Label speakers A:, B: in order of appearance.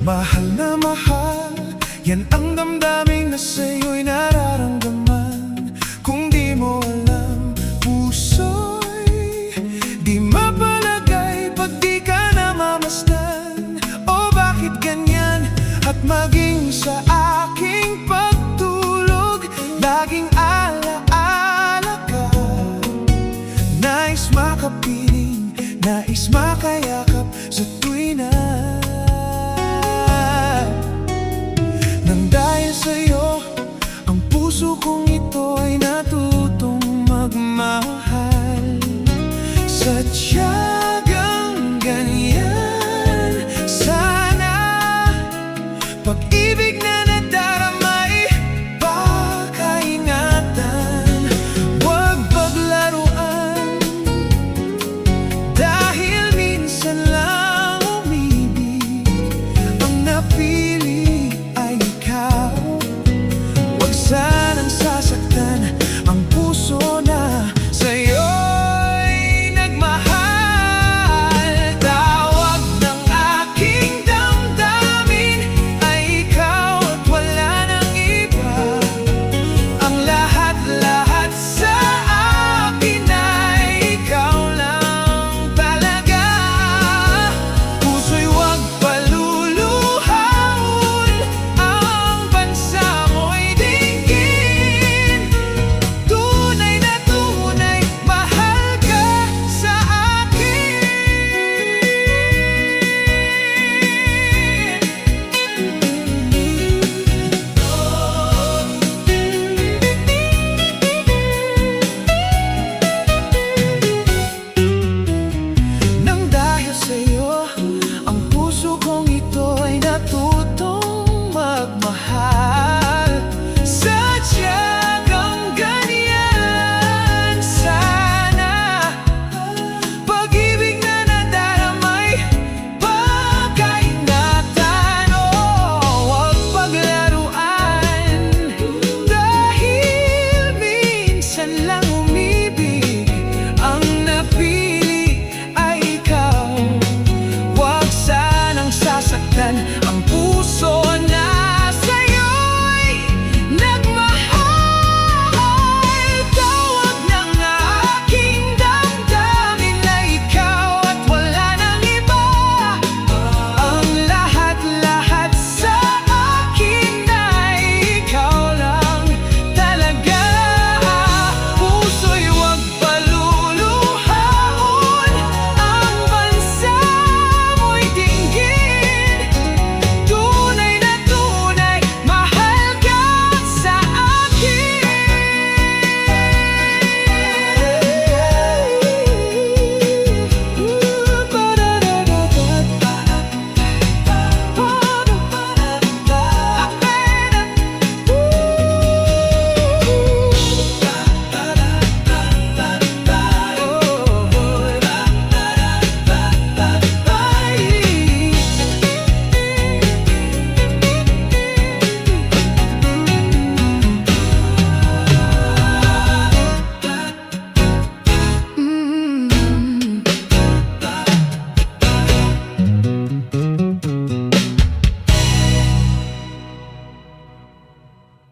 A: Mahal na mahal, yan ang damdamin na sa'yo'y nararamdaman. Kung di mo alam, puso'y di mapalagay pag di ka namamasdan. O bakit ganyan? At maging sa aking pagtulog, laging alaala ka. Nais makapiling, nais makayakap sa tuwi na. Nang dahil sa'yo, ang puso kong ito ay natutong magmahal. Sadya